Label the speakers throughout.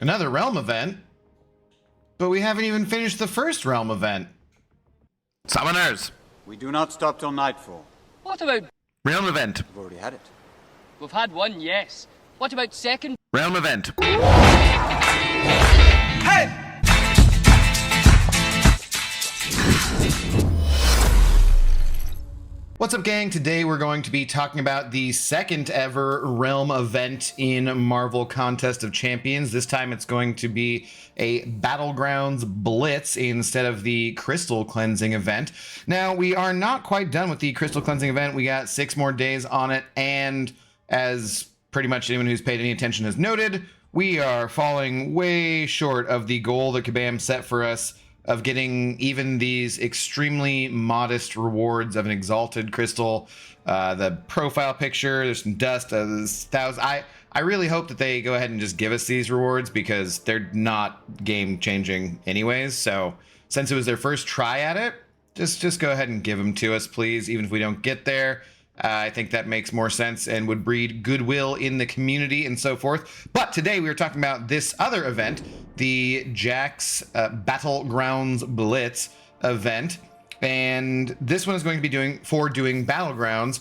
Speaker 1: Another Realm event? But we haven't even finished the first Realm event.
Speaker 2: Summoners!
Speaker 3: We do not stop till nightfall.
Speaker 4: What about...
Speaker 2: Realm event.
Speaker 3: We've already had it.
Speaker 4: We've had one, yes. What about second?
Speaker 2: Realm event.
Speaker 1: Hey! What's up, gang? Today we're going to be talking about the second ever Realm event in Marvel Contest of Champions. This time it's going to be a Battlegrounds Blitz instead of the Crystal Cleansing event. Now, we are not quite done with the Crystal Cleansing event. We got 6 more days on it, and as pretty much anyone who's paid any attention has noted, we are falling way short of the goal that Kabam set for us of getting even these extremely modest rewards of an exalted crystal. The profile picture, there's some dust, I really hope that they go ahead and just give us these rewards because they're not game changing anyways. So since it was their first try at it, just go ahead and give them to us, please, even if we don't get there. I think that makes more sense and would breed goodwill in the community and so forth. But today we are talking about this other event, the Jax Battlegrounds Blitz event. And this one is going to be doing Battlegrounds,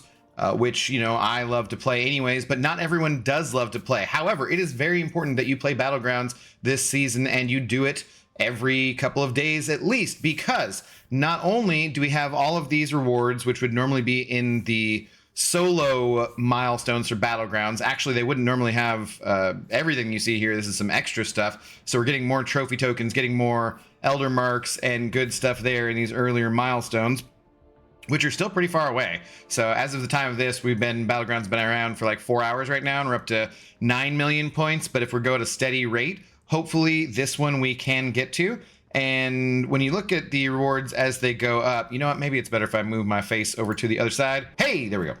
Speaker 1: which, you know, I love to play anyways, but not everyone does love to play. However, it is very important that you play Battlegrounds this season and you do it every couple of days at least, because not only do we have all of these rewards, which would normally be in the solo milestones for Battlegrounds. Actually, they wouldn't normally have everything you see here. This is some extra stuff. So we're getting more trophy tokens, getting more elder marks and good stuff there in these earlier milestones, which are still pretty far away. So as of the time of this, Battlegrounds been around for like 4 hours right now, and we're up to 9 million points. But if we go at a steady rate, hopefully this one we can get to. And when you look at the rewards as they go up, you know what, maybe it's better if I move my face over to the other side. Hey, there we go.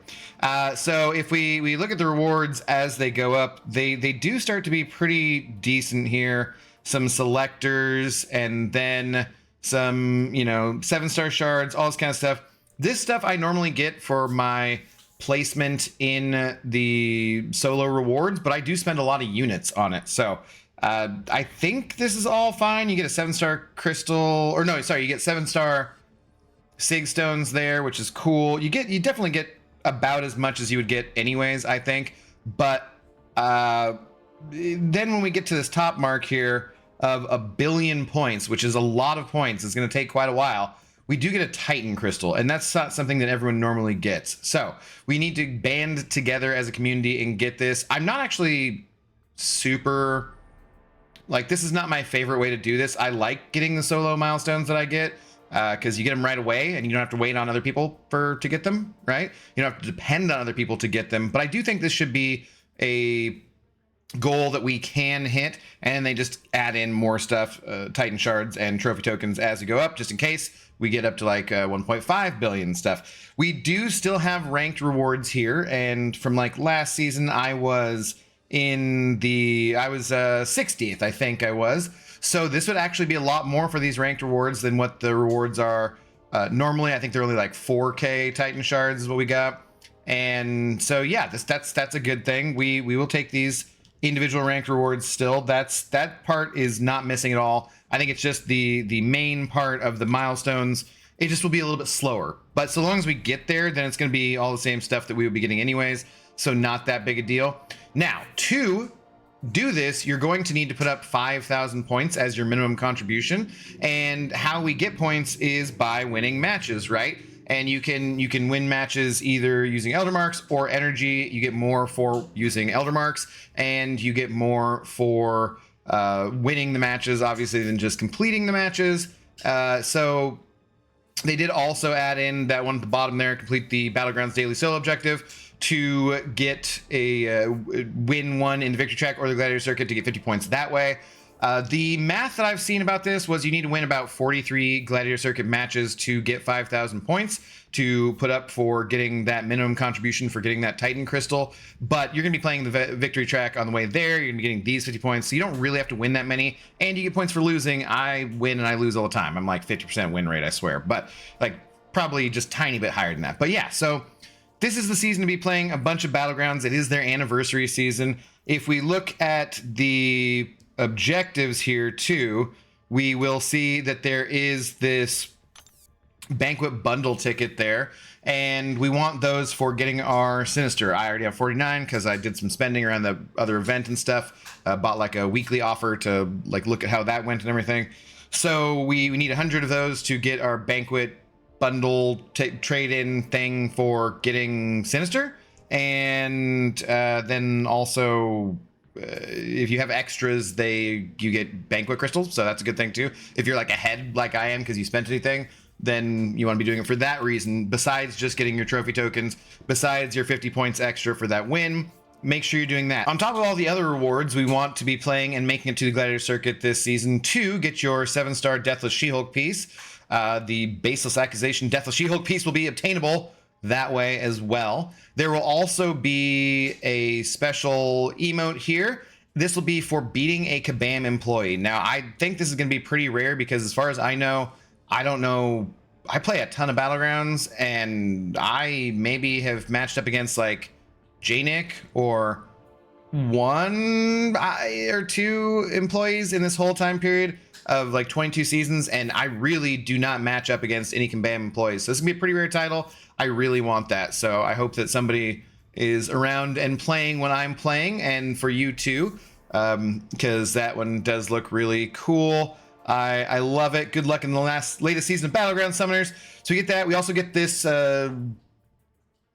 Speaker 1: So if we look at the rewards as they go up, they do start to be pretty decent here. Some selectors, and then some, you know, 7-star shards, all this kind of stuff. This stuff I normally get for my placement in the solo rewards, but I do spend a lot of units on it. So I think this is all fine. You get a 7-star crystal, or no, sorry, you get 7-star sig stones there, which is cool. You definitely get about as much as you would get anyways, I think. But then when we get to this top mark here of 1 billion points, which is a lot of points, it's going to take quite a while. We do get a Titan crystal, and that's not something that everyone normally gets. So we need to band together as a community and get this. I'm not actually super... Like, this is not my favorite way to do this. I like getting the solo milestones that I get because you get them right away and you don't have to wait on other people to get them, right? You don't have to depend on other people to get them. But I do think this should be a goal that we can hit, and they just add in more stuff, Titan shards and trophy tokens as we go up, just in case we get up to like 1.5 billion stuff. We do still have ranked rewards here, and from like last season, I was 60th, I think I was. So this would actually be a lot more for these ranked rewards than what the rewards are normally. I think they're only like 4K Titan shards is what we got. And so yeah, that's a good thing. We will take these individual ranked rewards still. That part is not missing at all. I think it's just the main part of the milestones. It just will be a little bit slower. But so long as we get there, then it's going to be all the same stuff that we would be getting anyways. So not that big a deal. Now, to do this, you're going to need to put up 5,000 points as your minimum contribution. And how we get points is by winning matches, right? And you can win matches either using Elder Marks or energy. You get more for using Elder Marks, and you get more for winning the matches, obviously, than just completing the matches. So they did also add in that one at the bottom there, complete the Battlegrounds daily solo objective, to get a win one in the victory track or the Gladiator circuit to get 50 points that way. The math that I've seen about this was you need to win about 43 Gladiator circuit matches to get 5,000 points to put up for getting that minimum contribution for getting that Titan crystal. But you're going to be playing the victory track on the way there. You're going to be getting these 50 points. So you don't really have to win that many. And you get points for losing. I win and I lose all the time. I'm like 50% win rate, I swear. But like probably just tiny bit higher than that. But yeah, so this is the season to be playing a bunch of Battlegrounds. It is their anniversary season. If we look at the objectives here too, we will see that there is this banquet bundle ticket there, and we want those for getting our Sinister. I already have 49 because I did some spending around the other event and stuff. Bought like a weekly offer to like look at how that went and everything. So we need 100 of those to get our banquet bundle trade-in thing for getting Sinister. And then also if you have extras, you get banquet crystals, so that's a good thing too. If you're like ahead like I am because you spent anything, then you want to be doing it for that reason, besides just getting your trophy tokens, besides your 50 points extra for that win. Make sure you're doing that. On top of all the other rewards, we want to be playing and making it to the Gladiator circuit this season to get your 7-star Deathless She-Hulk piece. The Baseless Accusation Deathless She-Hulk piece will be obtainable that way as well. There will also be a special emote here. This will be for beating a Kabam employee. Now, I think this is going to be pretty rare because as far as I know, I don't know. I play a ton of Battlegrounds, and I maybe have matched up against like J-Nick or one or two employees in this whole time period of like 22 seasons, and I really do not match up against any Kabam employees. So this is gonna be a pretty rare title. I really want that. So I hope that somebody is around and playing when I'm playing, and for you too, because that one does look really cool. I love it. Good luck in the latest season of Battleground Summoners. So we get that. We also get this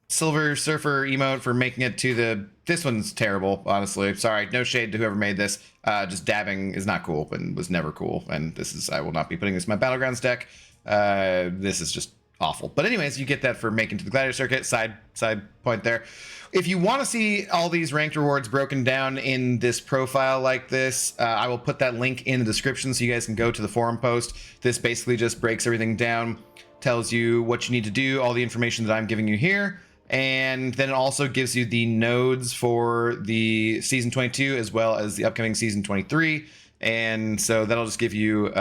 Speaker 1: Silver Surfer emote for making it to this one's terrible, honestly. Sorry, no shade to whoever made this. Just dabbing is not cool and was never cool. And I will not be putting this in my Battlegrounds deck. This is just awful. But anyways, you get that for making to the Gladiator circuit. Side point there. If you want to see all these ranked rewards broken down in this profile like this, I will put that link in the description so you guys can go to the forum post. This basically just breaks everything down, tells you what you need to do, all the information that I'm giving you here, and then it also gives you the nodes for the season 22 as well as the upcoming season 23. And so that'll just give you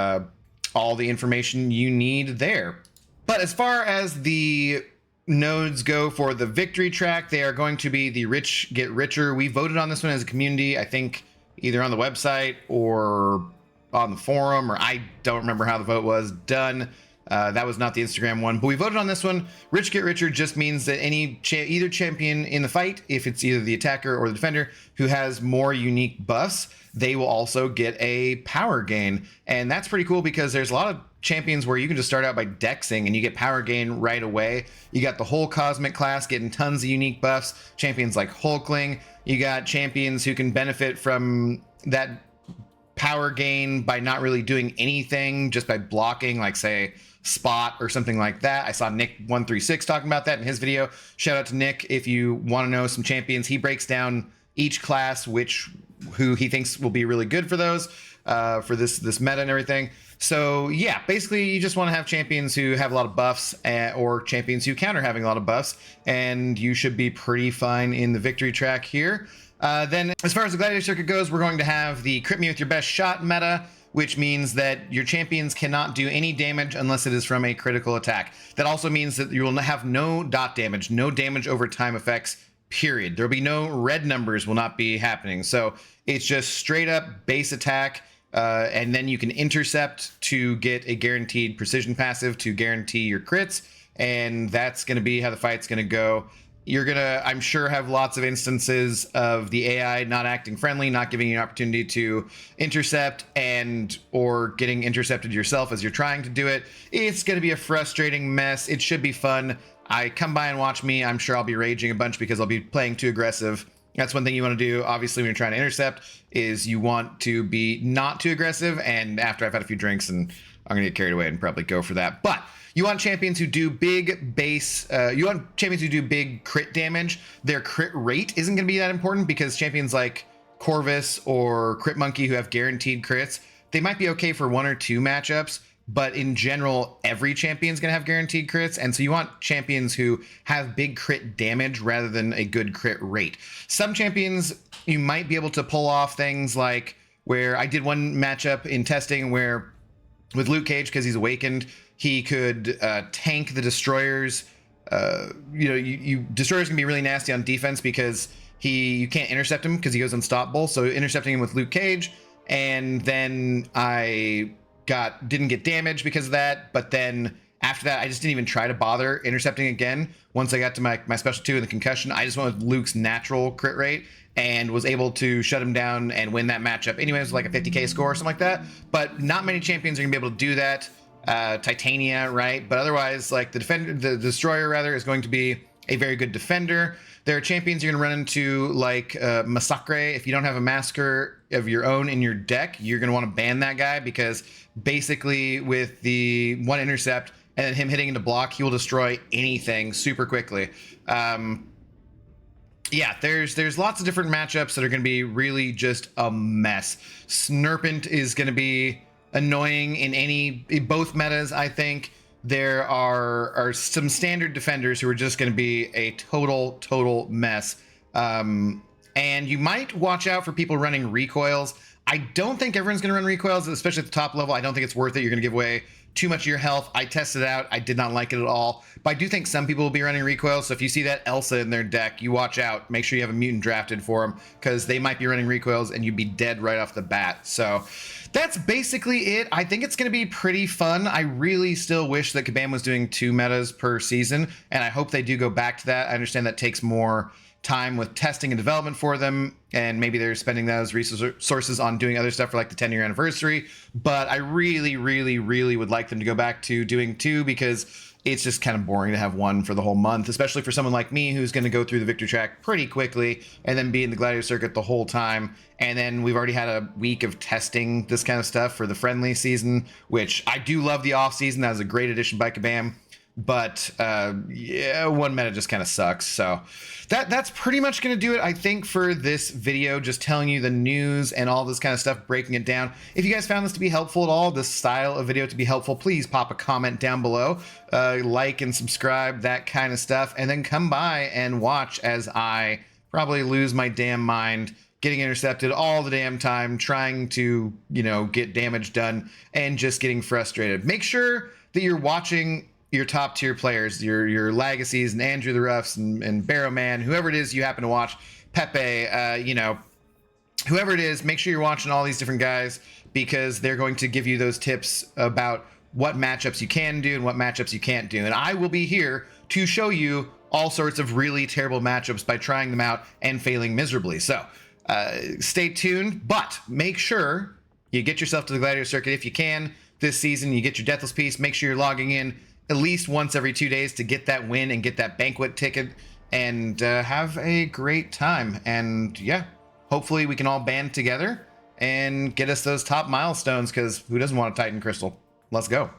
Speaker 1: all the information you need there. But as far as the nodes go for the victory track, they are going to be the rich get richer. We voted on this one as a community, I think either on the website or on the forum, or I don't remember how the vote was done. That was not the Instagram one, but we voted on this one. Rich get richer just means that either champion in the fight, if it's either the attacker or the defender, who has more unique buffs, they will also get a power gain. And that's pretty cool because there's a lot of champions where you can just start out by dexing and you get power gain right away. You got the whole cosmic class getting tons of unique buffs, champions like Hulkling. You got champions who can benefit from that power gain by not really doing anything, just by blocking, like say Spot or something like that. I saw Nick136 talking about that in his video. Shout out to Nick if you want to know some champions. He breaks down each class who he thinks will be really good for those for this meta and everything. So yeah, basically you just want to have champions who have a lot of buffs or champions who counter having a lot of buffs, and you should be pretty fine in the victory track here. Then as far as the Gladiator circuit goes, we're going to have the crit me with your best shot meta, which means that your champions cannot do any damage unless it is from a critical attack. That also means that you will have no dot damage, no damage over time effects, period. There'll be no red numbers will not be happening. So it's just straight up base attack, and then you can intercept to get a guaranteed precision passive to guarantee your crits, and that's going to be how the fight's going to go. You're going to, I'm sure, have lots of instances of the AI not acting friendly, not giving you an opportunity to intercept or getting intercepted yourself as you're trying to do it. It's going to be a frustrating mess. It should be fun. Come by and watch me. I'm sure I'll be raging a bunch because I'll be playing too aggressive. That's one thing you want to do, obviously, when you're trying to intercept, is you want to be not too aggressive. And after I've had a few drinks, and I'm going to get carried away and probably go for that. But you want champions who do big base, you want champions who do big crit damage. Their crit rate isn't going to be that important because champions like Corvus or Crit Monkey who have guaranteed crits, they might be okay for 1 or 2 matchups, but in general, every champion's going to have guaranteed crits. And so you want champions who have big crit damage rather than a good crit rate. Some champions, you might be able to pull off things like where I did one matchup in testing where with Luke Cage, because he's awakened, he could tank the destroyers. Destroyers can be really nasty on defense because you can't intercept him because he goes unstoppable. So intercepting him with Luke Cage and then I didn't get damaged because of that. But then after that, I just didn't even try to bother intercepting again. Once I got to my special 2 and the concussion, I just went with Luke's natural crit rate and was able to shut him down and win that matchup. Anyways, like a 50k score or something like that. But not many champions are gonna be able to do that. Titania, right? But otherwise, like the destroyer rather is going to be a very good defender. There are champions you're going to run into like Massacre. If you don't have a massacre of your own in your deck, you're going to want to ban that guy, because basically with the 1 intercept and then him hitting into block, he will destroy anything super quickly. Yeah, there's lots of different matchups that are going to be really just a mess. Snurpant is going to be annoying in both metas. I think there are some standard defenders who are just going to be a total mess. And you might watch out for people running recoils. I don't think everyone's going to run recoils, especially at the top level. I don't think it's worth it. You're going to give away too much of your health. I tested it out. I did not like it at all. But I do think some people will be running recoils. So if you see that Elsa in their deck, you watch out. Make sure you have a mutant drafted for them, because they might be running recoils and you'd be dead right off the bat. So that's basically it. I think it's going to be pretty fun. I really still wish that Kabam was doing 2 metas per season, and I hope they do go back to that. I understand that takes more time with testing and development for them, and maybe they're spending those resources on doing other stuff for like the 10-year anniversary. But I really would like them to go back to doing 2, because it's just kind of boring to have 1 for the whole month, especially for someone like me who's going to go through the victory track pretty quickly and then be in the Gladiator circuit the whole time. And then we've already had a week of testing this kind of stuff for the friendly season, which I do love the off season. That was a great addition by Kabam. But yeah, 1 meta just kind of sucks. So that's pretty much going to do it, I think, for this video, just telling you the news and all this kind of stuff, breaking it down. If you guys found this to be helpful at all, this style of video to be helpful, please pop a comment down below, like and subscribe, that kind of stuff, and then come by and watch as I probably lose my damn mind, getting intercepted all the damn time, trying to, get damage done, and just getting frustrated. Make sure that you're watching your top tier players, your Legacies and Andrew the Ruffs and Barrowman, whoever it is you happen to watch, Pepe, whoever it is, make sure you're watching all these different guys, because they're going to give you those tips about what matchups you can do and what matchups you can't do. And I will be here to show you all sorts of really terrible matchups by trying them out and failing miserably. So stay tuned, but make sure you get yourself to the Gladiator circuit if you can this season. You get your Deathless Piece. Make sure you're logging in at least once every 2 days to get that win and get that banquet ticket, and have a great time. And yeah, hopefully we can all band together and get us those top milestones, because who doesn't want a Titan Crystal? Let's go.